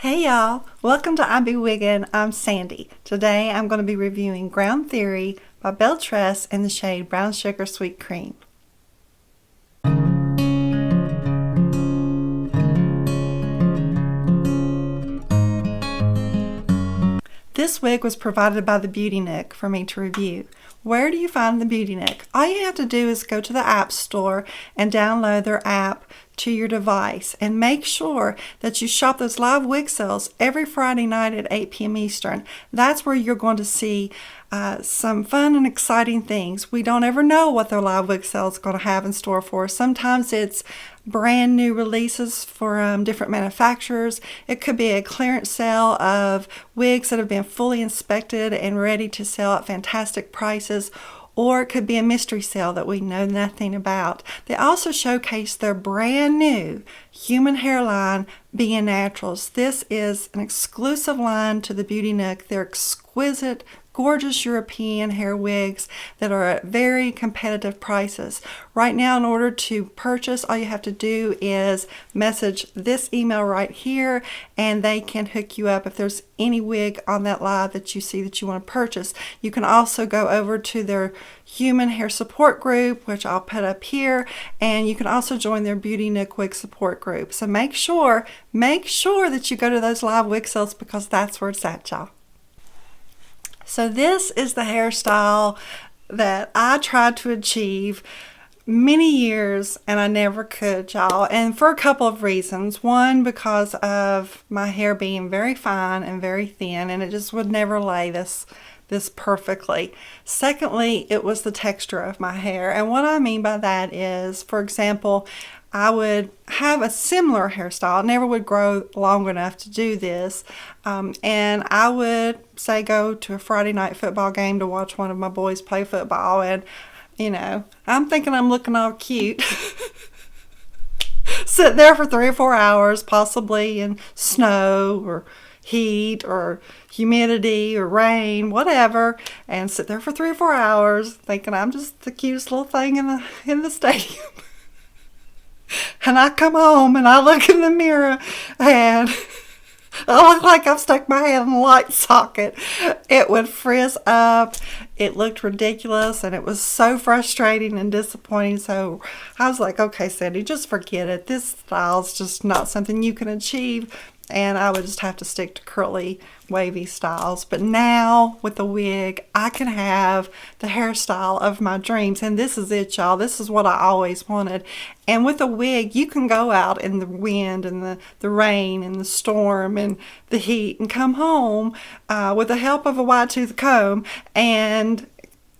Hey y'all, welcome to I Be Wiggin'. I'm Sandy. Today I'm going to be reviewing Ground Theory by Belle Tress in the shade Brown Sugar Sweet Cream. This wig was provided by the Beauty Nook for me to review. Where do you find the Beauty Nook? All you have to do is go to the App Store and download their app to your device, and make sure that you shop those live wig sales every Friday night at 8 p.m. Eastern. That's where you're going to see some fun and exciting things. We don't ever know what their live wig sale is going to have in store for us. Sometimes it's brand new releases for different manufacturers. It could be a clearance sale of wigs that have been fully inspected and ready to sell at fantastic prices, or it could be a mystery sale that we know nothing about. They also showcase their brand new human hair line, Being Naturals. This is an exclusive line to the Beauty Nook. They're exquisite, gorgeous European hair wigs that are at very competitive prices. Right now, in order to purchase, all you have to do is message this email right here, and they can hook you up if there's any wig on that live that you see that you want to purchase. You can also go over to their human hair support group, which I'll put up here, and you can also join their Beauty Nook wig support group. So make sure that you go to those live wig sales, because that's where it's at, y'all. So this is the hairstyle that I tried to achieve many years, and I never could, y'all. And for a couple of reasons. One, because of my hair being very fine and very thin, and it just would never lay this perfectly. Secondly, it was the texture of my hair. And what I mean by that is, for example, I would have a similar hairstyle. I never would grow long enough to do this. And I would, say, go to a Friday night football game to watch one of my boys play football. And, you know, I'm thinking I'm looking all cute. Sit there for 3 or 4 hours, possibly in snow or heat or humidity or rain, whatever, and sit there for 3 or 4 hours thinking I'm just the cutest little thing in the stadium. And I come home and I look in the mirror and I look like I've stuck my head in a light socket. It would frizz up. It looked ridiculous, and it was so frustrating and disappointing. So I was like, okay, Sandy, just forget it. This style's just not something you can achieve. And I would just have to stick to curly, wavy styles. But now, with the wig, I can have the hairstyle of my dreams. And this is it, y'all. This is what I always wanted. And with a wig, you can go out in the wind and the rain and the storm and the heat and come home with the help of a wide tooth comb, and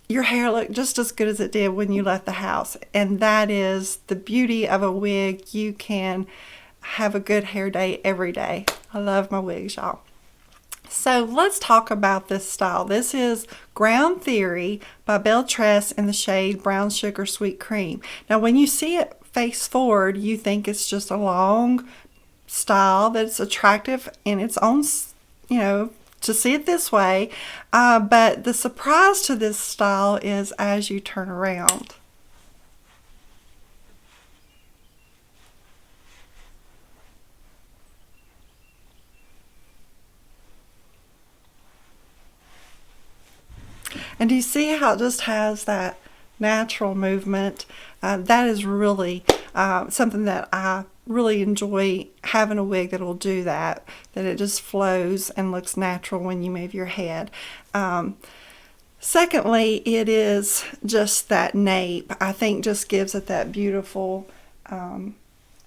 your hair look just as good as it did when you left the house. And that is the beauty of a wig. You can have a good hair day every day. I love my wigs, y'all. So let's talk about this style. This is Ground Theory by Belle Tress in the shade Brown Sugar Sweet Cream. Now, when you see it face forward, you think it's just a long style that's attractive in its own, you know, to see it this way. But the surprise to this style is as you turn around. And do you see how it just has that natural movement? That is really something that I really enjoy, having a wig that will do that it just flows and looks natural when you move your head. Secondly, it is just that nape. I think just gives it that beautiful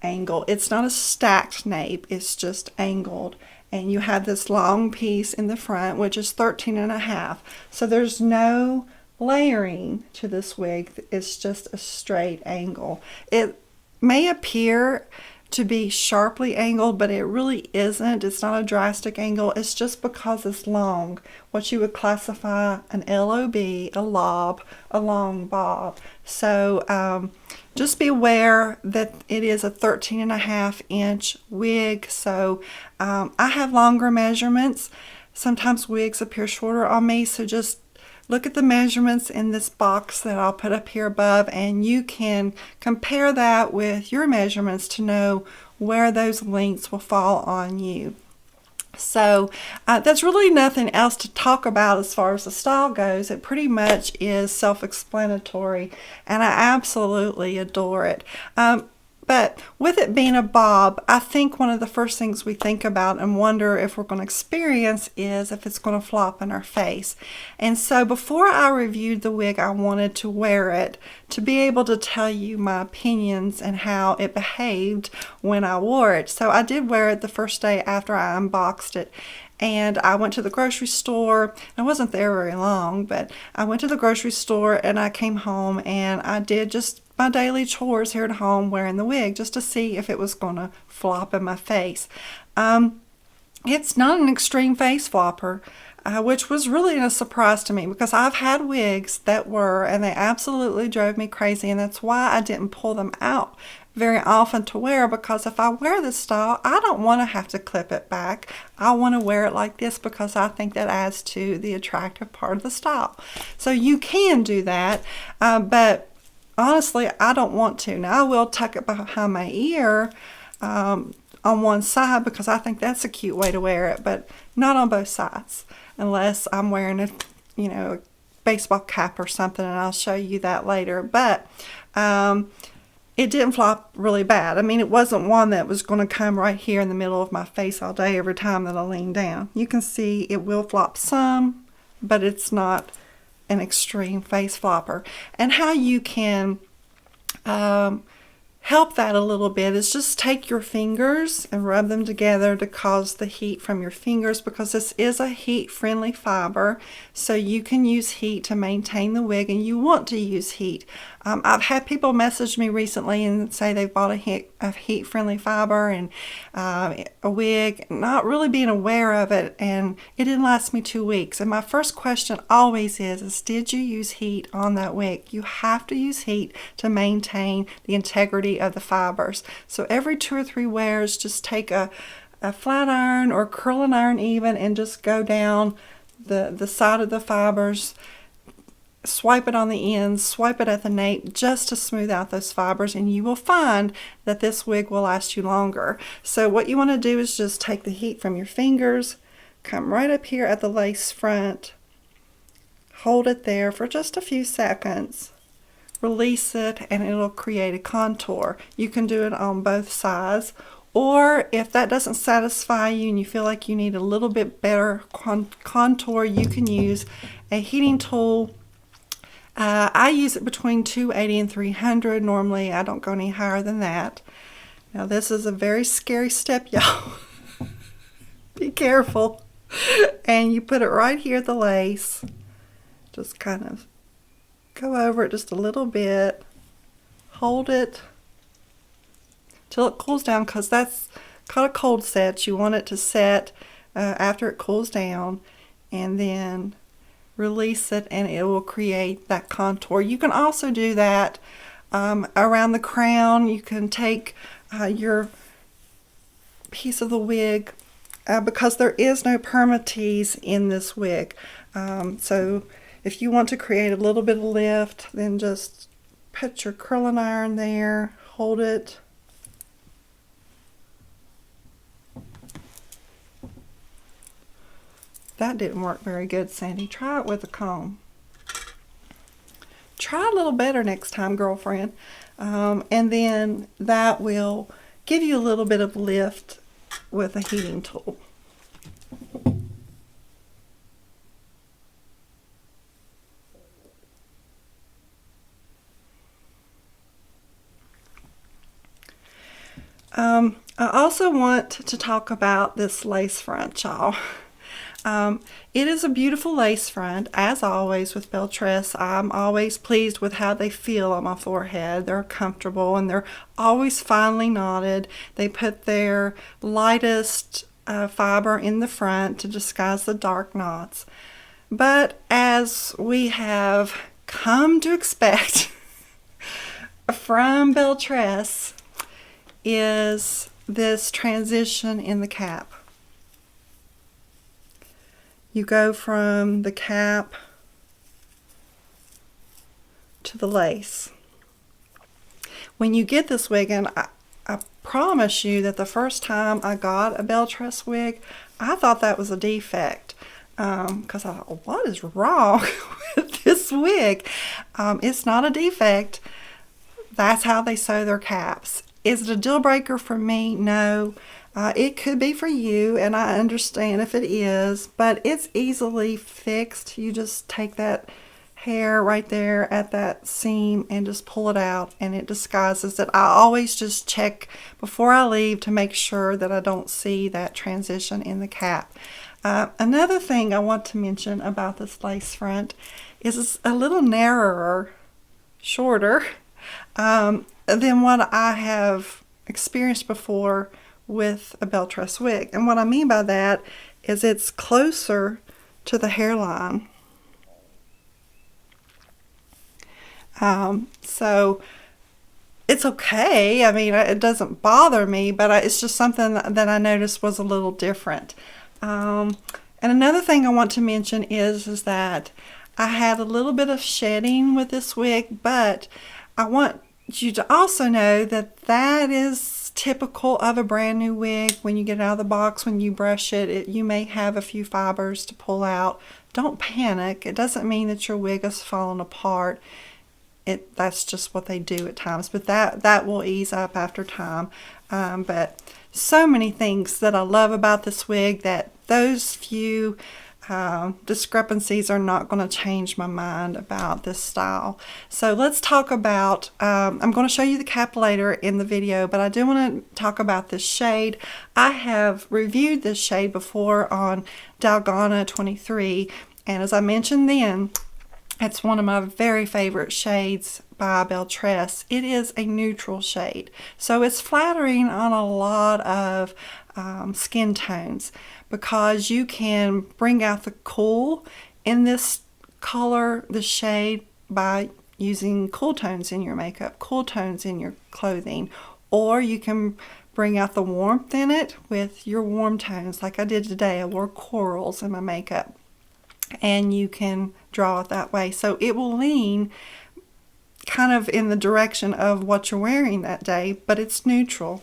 angle. It's not a stacked nape, it's just angled. And you have this long piece in the front, which is 13.5. So there's no layering to this wig. It's just a straight angle. It may appear to be sharply angled, but it really isn't. It's not a drastic angle. It's just because it's long. What you would classify an LOB, a lob, a long bob. So just be aware that it is a 13.5-inch wig. So I have longer measurements. Sometimes wigs appear shorter on me, so just look at the measurements in this box that I'll put up here above, and you can compare that with your measurements to know where those lengths will fall on you. So that's really nothing else to talk about as far as the style goes. It pretty much is self-explanatory, and I absolutely adore it. But with it being a bob, I think one of the first things we think about and wonder if we're going to experience is if it's going to flop in our face. And so before I reviewed the wig, I wanted to wear it to be able to tell you my opinions and how it behaved when I wore it. So I did wear it the first day after I unboxed it. And I went to the grocery store. I wasn't there very long, but I went to the grocery store and I came home and I did just my daily chores here at home wearing the wig just to see if it was going to flop in my face. It's not an extreme face flopper, which was really a surprise to me because I've had wigs that were, and they absolutely drove me crazy, and that's why I didn't pull them out very often to wear, because if I wear this style, I don't want to have to clip it back. I want to wear it like this because I think that adds to the attractive part of the style. So you can do that, but honestly, I don't want to. Now, I will tuck it behind my ear on one side because I think that's a cute way to wear it, but not on both sides unless I'm wearing a baseball cap or something, and I'll show you that later. But it didn't flop really bad. I mean, it wasn't one that was going to come right here in the middle of my face all day every time that I lean down. You can see it will flop some, but it's not an extreme face flopper. And how you can help that a little bit is just take your fingers and rub them together to cause the heat from your fingers, because this is a heat friendly fiber, so you can use heat to maintain the wig, and you want to use heat. I've had people message me recently and say they bought a heat friendly fiber and a wig, not really being aware of it, and it didn't last me 2 weeks. And my first question always is did you use heat on that wig? You have to use heat to maintain the integrity of the fibers. So every 2 or 3 wears, just take a flat iron or curling iron even and just go down the side of the fibers. Swipe it on the ends, swipe it at the nape just to smooth out those fibers, and you will find that this wig will last you longer. So what you want to do is just take the heat from your fingers, come right up here at the lace front, hold it there for just a few seconds, release it, and it'll create a contour. You can do it on both sides, or if that doesn't satisfy you and you feel like you need a little bit better contour, you can use a heating tool. I use it between 280 and 300. Normally, I don't go any higher than that. Now, this is a very scary step, y'all. Be careful. And you put it right here at the lace. Just kind of go over it just a little bit. Hold it till it cools down, because that's called a cold set. You want it to set after it cools down, and then release it, and it will create that contour. You can also do that around the crown. You can take your piece of the wig, because there is no permatease in this wig. So if you want to create a little bit of lift, then just put your curling iron there, hold it. That didn't work very good, Sandy. Try it with a comb. Try a little better next time, girlfriend. And then that will give you a little bit of lift with a heating tool. I also want to talk about this lace front, y'all. It is a beautiful lace front, as always with Belle Tress. I'm always pleased with how they feel on my forehead. They're comfortable and they're always finely knotted. They put their lightest fiber in the front to disguise the dark knots. But as we have come to expect from Belle Tress, is this transition in the cap. You go from the cap to the lace. When you get this wig, and I promise you that the first time I got a Belle Tress wig, I thought that was a defect. Because I thought, what is wrong with this wig? It's not a defect. That's how they sew their caps. Is it a deal breaker for me? No. It could be for you, and I understand if it is, but it's easily fixed. You just take that hair right there at that seam and just pull it out, and it disguises it. I always just check before I leave to make sure that I don't see that transition in the cap. Another thing I want to mention about this lace front is it's a little narrower, shorter, than what I have experienced before with a Belle Tress wig. And what I mean by that is it's closer to the hairline. So it's okay. I mean, it doesn't bother me, but it's just something that I noticed was a little different. And another thing I want to mention is that I had a little bit of shedding with this wig, but I want you to also know that that is typical of a brand new wig. When you get it out of the box, when you brush it, you may have a few fibers to pull out. Don't panic. It doesn't mean that your wig is falling apart. That's just what they do at times, but that will ease up after time. But so many things that I love about this wig that those few discrepancies are not going to change my mind about this style. So let's talk about, I'm going to show you the cap later in the video, but I do want to talk about this shade. I have reviewed this shade before on Dalgona 23, and as I mentioned then, it's one of my very favorite shades by Belle Tress. It is a neutral shade, so it's flattering on a lot of skin tones because you can bring out the cool in this color, the shade, by using cool tones in your makeup, cool tones in your clothing, or you can bring out the warmth in it with your warm tones like I did today. I wore corals in my makeup, and you can draw it that way. So it will lean kind of in the direction of what you're wearing that day, but it's neutral.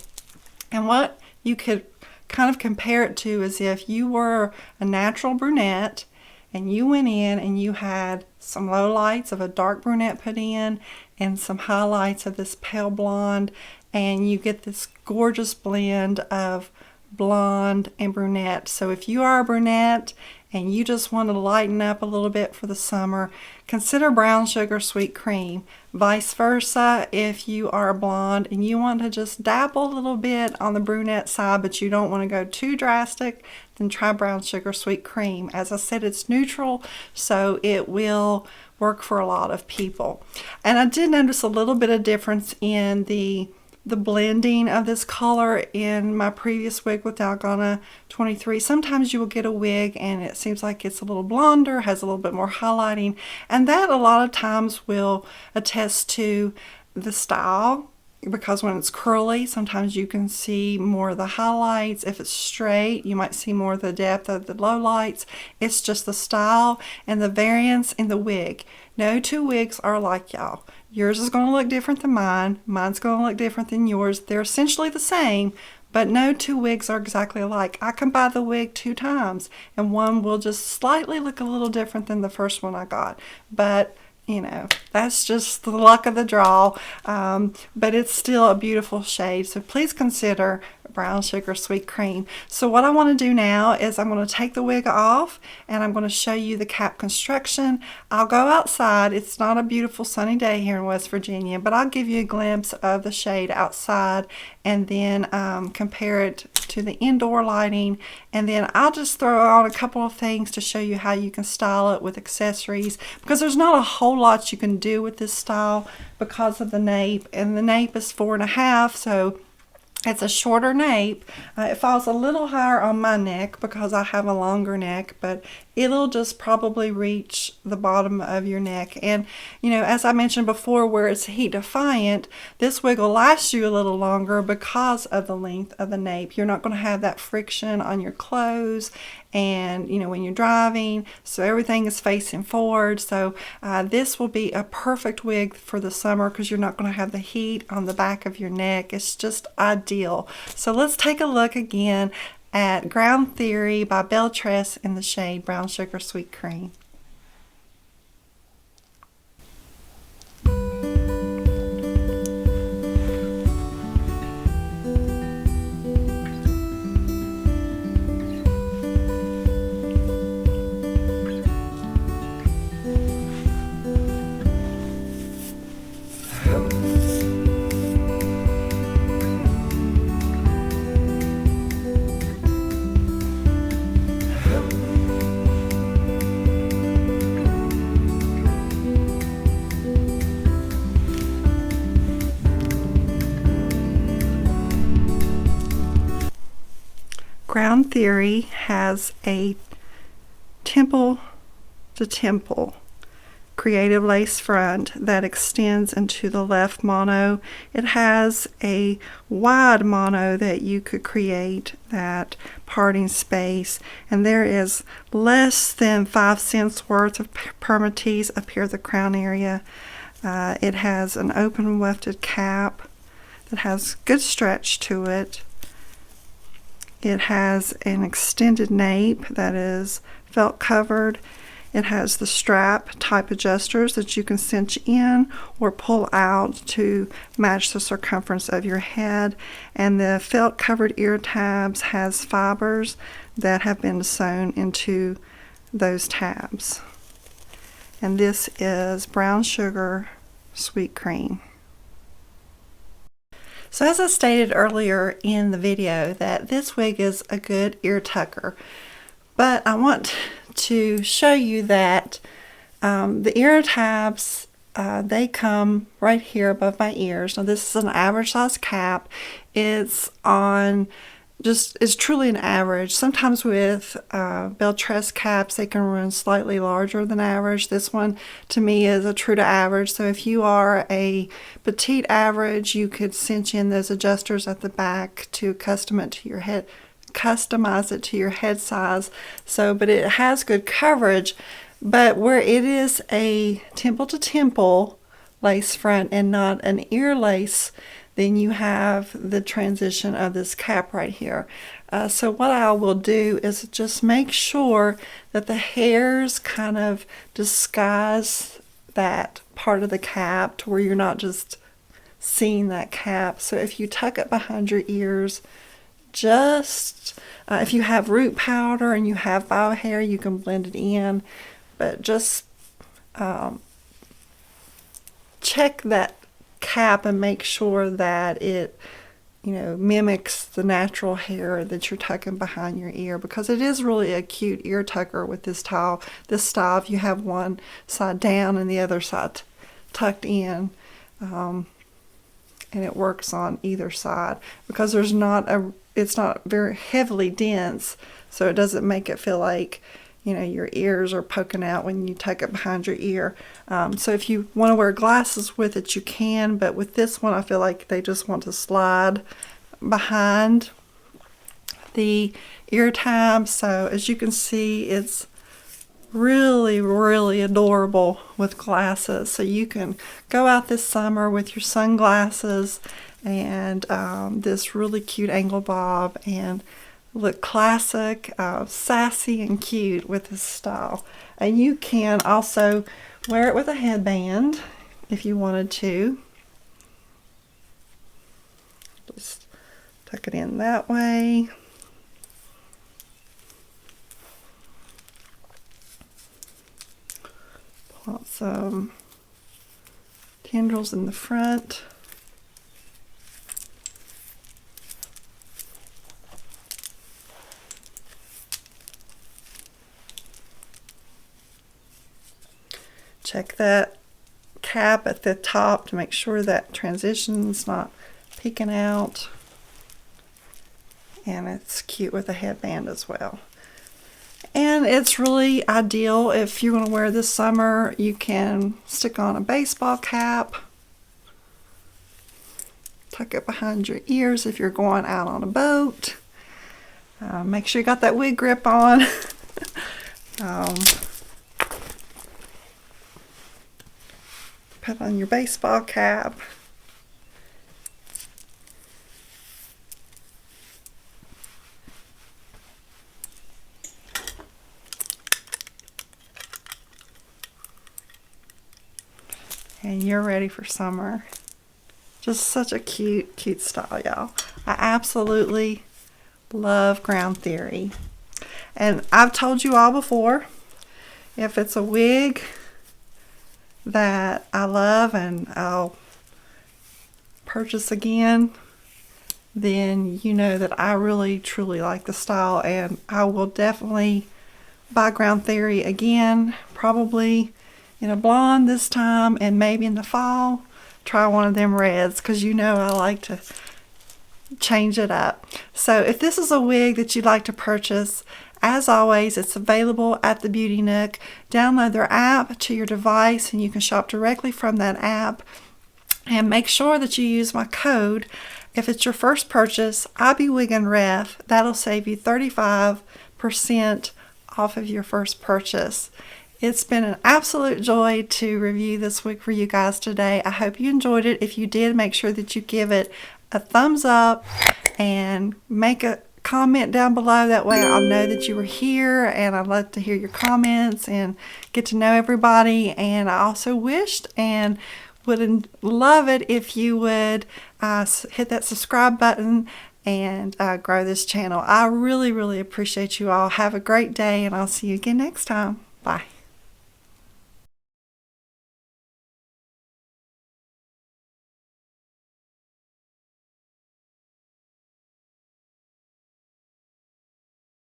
And what you could kind of compare it to is if you were a natural brunette and you went in and you had some low lights of a dark brunette put in and some highlights of this pale blonde, and you get this gorgeous blend of blonde and brunette. So if you are a brunette and you just want to lighten up a little bit for the summer, consider brown sugar sweet cream. Vice versa, if you are a blonde and you want to just dabble a little bit on the brunette side but you don't want to go too drastic, then try brown sugar sweet cream. As I said, it's neutral, so it will work for a lot of people. And I did notice a little bit of difference in the blending of this color in my previous wig with Dalgona 23. Sometimes you will get a wig and it seems like it's a little blonder, has a little bit more highlighting, and that a lot of times will attest to the style, because when it's curly, sometimes you can see more of the highlights. If it's straight, you might see more of the depth of the lowlights. It's just the style and the variance in the wig. No two wigs are like y'all. Yours is going to look different than mine. Mine's going to look different than yours. They're essentially the same, but no two wigs are exactly alike. I can buy the wig 2 times, and one will just slightly look a little different than the first one I got. But you know, that's just the luck of the draw, but it's still a beautiful shade, so please consider brown sugar sweet cream. So what I want to do now is I'm going to take the wig off and I'm going to show you the cap construction. I'll go outside. It's not a beautiful sunny day here in West Virginia, but I'll give you a glimpse of the shade outside and then compare it to the indoor lighting, and then I'll just throw on a couple of things to show you how you can style it with accessories, because there's not a whole lot you can do with this style because of the nape, and the nape is 4.5, so it's a shorter nape. It falls a little higher on my neck because I have a longer neck, but it'll just probably reach the bottom of your neck. And you know, as I mentioned before, where it's heat defiant, this wig will last you a little longer because of the length of the nape. You're not going to have that friction on your clothes and you know, when you're driving, so everything is facing forward. So this will be a perfect wig for the summer because you're not going to have the heat on the back of your neck. It's just ideal ideal. So let's take a look again at Ground Theory by Belle Tress in the shade Brown Sugar Sweet Cream. Ground Theory has a temple to temple creative lace front that extends into the left mono. It has a wide mono that you could create that parting space, and there is less than 5 cents worth of permatease up here at the crown area. It has an open wefted cap that has good stretch to it. It has an extended nape that is felt covered. It has the strap type adjusters that you can cinch in or pull out to match the circumference of your head. And the felt covered ear tabs has fibers that have been sewn into those tabs. And this is Brown Sugar Sweet Cream. So as I stated earlier in the video that this wig is a good ear tucker, but I want to show you that the ear tabs, they come right here above my ears. Now this is an average size cap. It's truly an average. Sometimes with Belle Tress caps, they can run slightly larger than average. This one to me is a true to average. So if you are a petite average, you could cinch in those adjusters at the back to customize it to your head size. But it has good coverage. But where it is a temple to temple lace front and not an ear lace, then you have the transition of this cap right here. So what I will do is just make sure that the hairs kind of disguise that part of the cap to where you're not just seeing that cap. So if you tuck it behind your ears, if you have root powder and you have bio hair, you can blend it in, but just check that cap and make sure that it mimics the natural hair that you're tucking behind your ear, because it is really a cute ear tucker with this style. If you have one side down and the other side tucked in, and it works on either side because it's not very heavily dense, so it doesn't make it feel like your ears are poking out when you tuck it behind your ear. So if you want to wear glasses with it, you can, but with this one, I feel like they just want to slide behind the ear tab. So as you can see, it's really, really adorable with glasses. So you can go out this summer with your sunglasses and this really cute angle bob and look classic, sassy and cute with this style. And you can also wear it with a headband if you wanted to. Just tuck it in that way. Pull out some tendrils in the front. Check that cap at the top to make sure that transition's not peeking out. And it's cute with a headband as well. And it's really ideal if you're going to wear this summer. You can stick on a baseball cap, tuck it behind your ears if you're going out on a boat. Make sure you got that wig grip on. Put on your baseball cap. and you're ready for summer. Just such a cute style, y'all. I absolutely love Ground Theory. And I've told you all before, if it's a wig that I love and I'll purchase again, then you know that I really truly like the style, and I will definitely buy Ground Theory again, probably in a blonde this time, and maybe in the fall try one of them reds, because you know I like to change it up. So if this is a wig that you'd like to purchase, as always, it's available at the Beauty Nook. Download their app to your device and you can shop directly from that app. And make sure that you use my code. If it's your first purchase, IBWigandRef, that'll save you 35% off of your first purchase. It's been an absolute joy to review this wig for you guys today. I hope you enjoyed it. If you did, make sure that you give it a thumbs up and make a comment down below. That way I'll know that you were here, and I'd love to hear your comments and get to know everybody. And I also wished and would love it if you would hit that subscribe button and grow this channel. I really appreciate you all. Have a great day, and I'll see you again next time. Bye.